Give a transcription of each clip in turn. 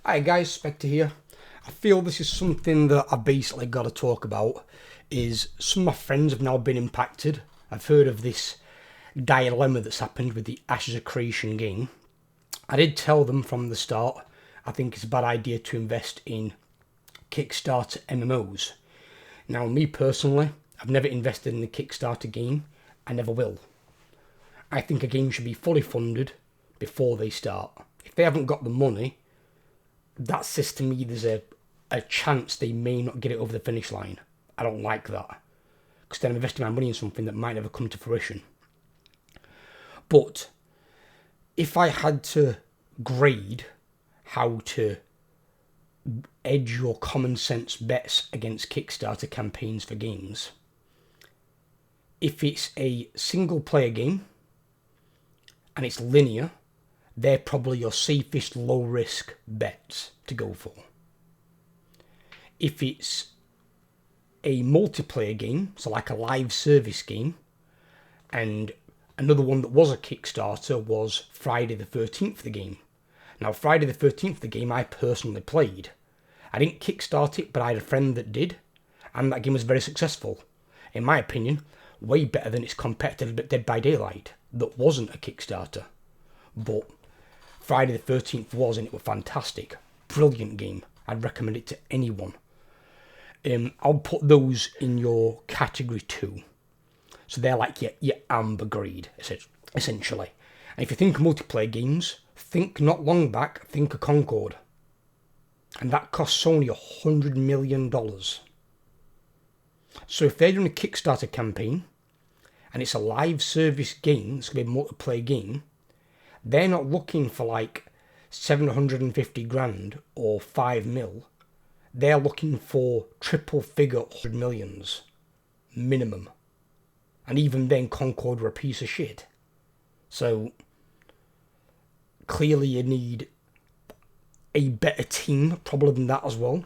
Hi guys, Spectre here. I feel this is something that I've basically got to talk about, is some of my friends have now been impacted. I've heard of this dilemma that's happened with the Ashes of Creation game. I did tell them from the start, I think it's a bad idea to invest in Kickstarter MMOs. Now me personally, I've never invested in a Kickstarter game, I never will. I think a game should be fully funded before they start. If they haven't got the money, that says to me there's a chance they may not get it over the finish line. I don't like that, because then I'm investing my money in something that might never come to fruition. But if I had to grade how to edge your common sense bets against Kickstarter campaigns for games, if it's a single player game and it's linear, they're probably your safest low risk bets to go for. If it's a multiplayer game, so like a live service game, and another one that was a Kickstarter was Friday the 13th, the game. Now Friday the 13th, the game I personally played. I didn't kickstart it, but I had a friend that did, and that game was very successful. In my opinion, way better than its competitor Dead by Daylight, that wasn't a Kickstarter. But Friday the 13th was, and it was fantastic. Brilliant game. I'd recommend it to anyone. I'll put those in your category 2. So they're like your amber grade, essentially. And if you think of multiplayer games, think not long back, think of Concord. And that cost Sony $100 million. So if they're doing a Kickstarter campaign, and it's a live service game, it's going to be a multiplayer game, they're not looking for like 750 grand or 5 mil. They're looking for triple figure 100 millions minimum. And even then, Concord were a piece of shit. So clearly you need a better team, probably than that as well,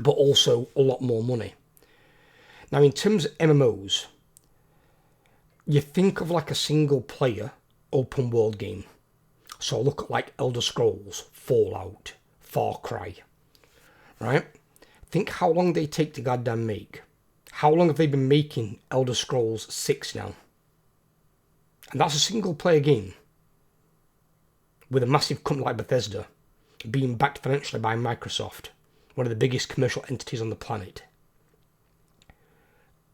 but also a lot more money. Now in terms of MMOs, you think of like a single player open world game. So look at like Elder Scrolls, Fallout, Far Cry, right? Think how long they take to goddamn make. How long have they been making Elder Scrolls 6 now? And that's a single player game with a massive company like Bethesda being backed financially by Microsoft, one of the biggest commercial entities on the planet.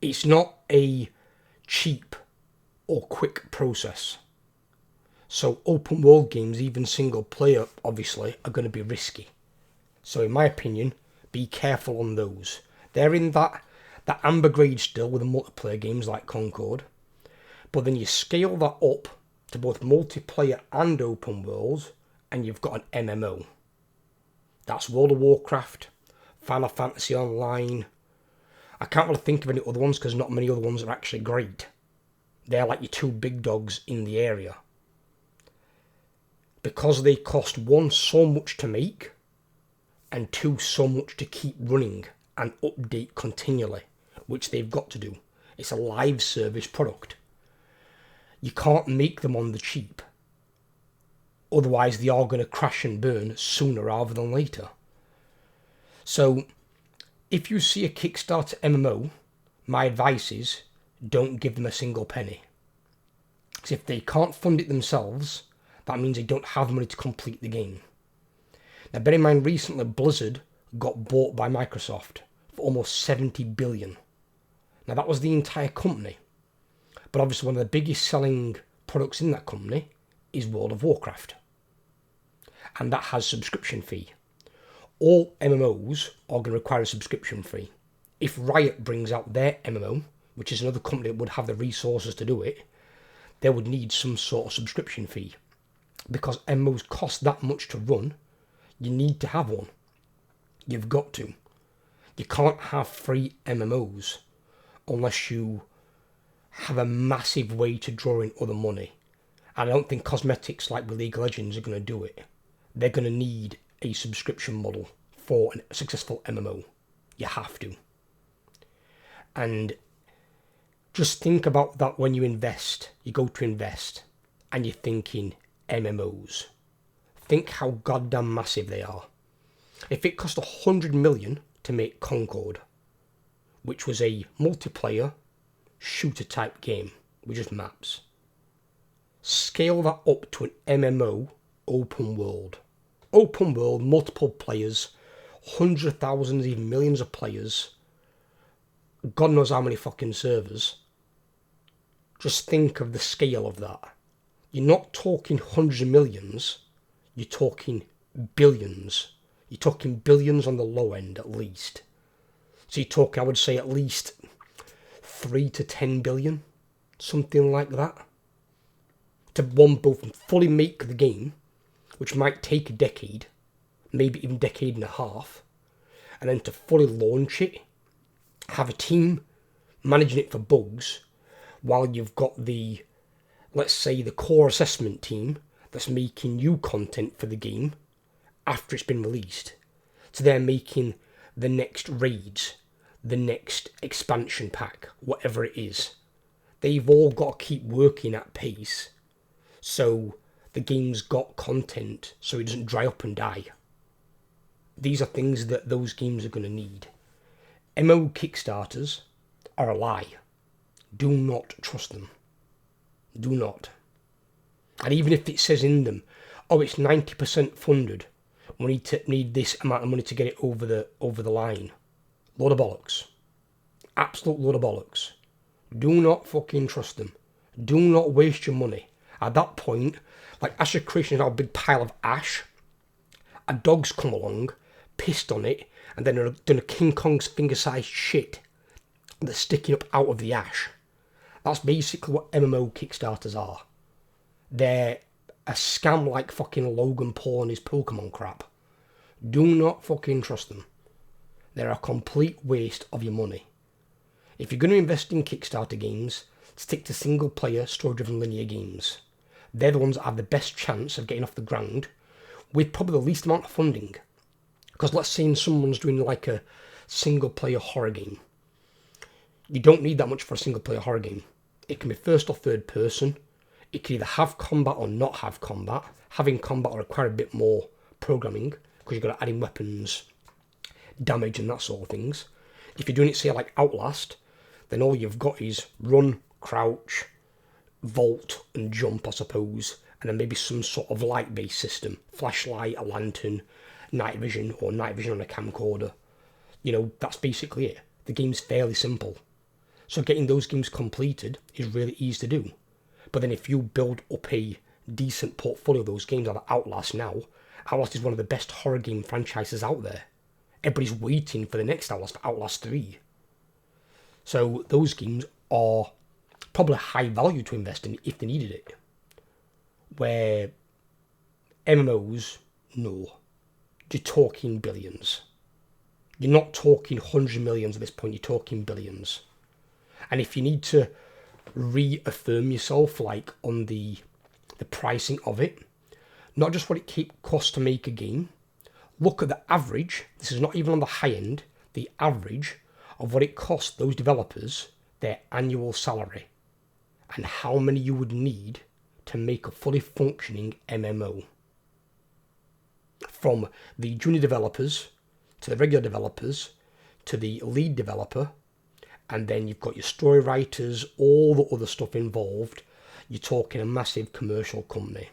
It's not a cheap or quick process. So open world games, even single player, obviously, are going to be risky. So in my opinion, be careful on those. They're in that amber grade still with the multiplayer games like Concord. But then you scale that up to both multiplayer and open world, and you've got an MMO. That's World of Warcraft, Final Fantasy Online. I can't really think of any other ones because not many other ones are actually great. They're like your two big dogs in the area. Because they cost, 1, so much to make, and 2, so much to keep running and update continually, which they've got to do. It's a live service product. You can't make them on the cheap. Otherwise they are going to crash and burn sooner rather than later. So if you see a Kickstarter MMO, my advice is don't give them a single penny. Because if they can't fund it themselves, that means they don't have money to complete the game. Now bear in mind, recently Blizzard got bought by Microsoft for almost 70 billion. Now that was the entire company. But obviously one of the biggest selling products in that company is World of Warcraft. And that has subscription fee. All MMOs are going to require a subscription fee. If Riot brings out their MMO, which is another company that would have the resources to do it, they would need some sort of subscription fee. Because MMOs cost that much to run, you need to have one. You've got to. You can't have free MMOs unless you have a massive way to draw in other money. And I don't think cosmetics like with League of Legends are going to do it. They're going to need a subscription model for a successful MMO. You have to. And just think about that when you invest. You go to invest and you're thinking MMOs. Think how goddamn massive they are. If it cost 100 million to make Concord, which was a multiplayer shooter type game with just maps, scale that up to an MMO open world, multiple players, hundreds of thousands, even millions of players, God knows how many fucking servers. Just think of the scale of that. You're not talking hundreds of millions, you're talking billions. You're talking billions on the low end at least. So you're talking, I would say, at least 3 to 10 billion, something like that. To both fully make the game, which might take a decade, maybe even decade and a half, and then to fully launch it, have a team managing it for bugs, while you've got the, let's say, the core assessment team that's making new content for the game after it's been released. So they're making the next raids, the next expansion pack, whatever it is. They've all got to keep working at pace, so the game's got content, so it doesn't dry up and die. These are things that those games are going to need. MMO Kickstarters are a lie. Do not trust them. Do not. And even if it says in them, oh, it's 90% funded, we need this amount of money to get it over the line. Load of bollocks. Absolute load of bollocks. Do not fucking trust them. Do not waste your money. At that point, like Asher Creation is now a big pile of ash. A dog's come along, pissed on it, and then done a King Kong's finger-sized shit that's sticking up out of the ash. That's basically what MMO Kickstarters are. They're a scam like fucking Logan Paul and his Pokemon crap. Do not fucking trust them. They're a complete waste of your money. If you're going to invest in Kickstarter games, stick to single-player, story-driven linear games. They're the ones that have the best chance of getting off the ground with probably the least amount of funding. Because let's say someone's doing like a single-player horror game. You don't need that much for a single-player horror game. It can be first or third person. It can either have combat or not have combat. Having combat will require a bit more programming, because you've got to add in weapons, damage and that sort of things. If you're doing it, say, like Outlast, then all you've got is run, crouch, vault and jump, I suppose, and then maybe some sort of light-based system. Flashlight, a lantern, night vision, or night vision on a camcorder. You know, that's basically it. The game's fairly simple. So getting those games completed is really easy to do. But then if you build up a decent portfolio of those games, like Outlast now, Outlast is one of the best horror game franchises out there. Everybody's waiting for the next Outlast, for Outlast 3. So those games are probably high value to invest in if they needed it. Where MMOs, no. You're talking billions. You're not talking hundreds of millions at this point, you're talking billions. And if you need to reaffirm yourself, like on the pricing of it, not just what it costs to make a game, look at the average, this is not even on the high end, the average of what it costs those developers, their annual salary, and how many you would need to make a fully functioning MMO. From the junior developers, to the regular developers, to the lead developer, and then you've got your story writers, all the other stuff involved. You're talking a massive commercial company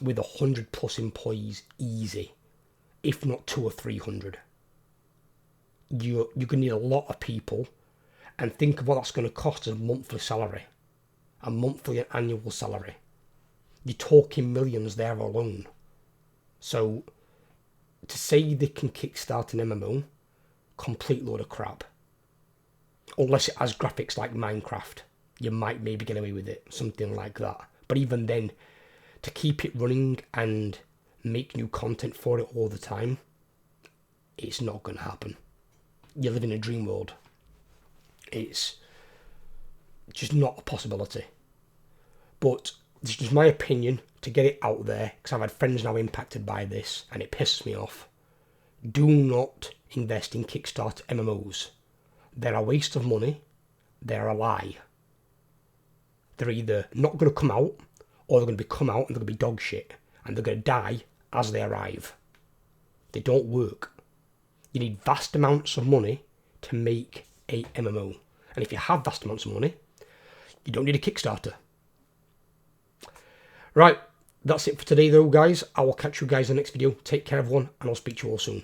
with 100+ employees easy, if not 200 or 300. You're going to need a lot of people, and think of what that's going to cost as a monthly salary, a monthly and annual salary. You're talking millions there alone. So to say they can kickstart an MMO, complete load of crap. Unless it has graphics like Minecraft, you might maybe get away with it, something like that. But even then, to keep it running and make new content for it all the time, it's not going to happen. You live in a dream world. It's just not a possibility. But this is just my opinion to get it out there, because I've had friends now impacted by this and it pisses me off. Do not invest in Kickstarter MMOs. They're a waste of money. They're a lie. They're either not going to come out, or they're going to come out and they're going to be dog shit, and they're going to die as they arrive. They don't work. You need vast amounts of money to make a MMO. And if you have vast amounts of money, you don't need a Kickstarter. Right, that's it for today though, guys. I will catch you guys in the next video. Take care, everyone, and I'll speak to you all soon.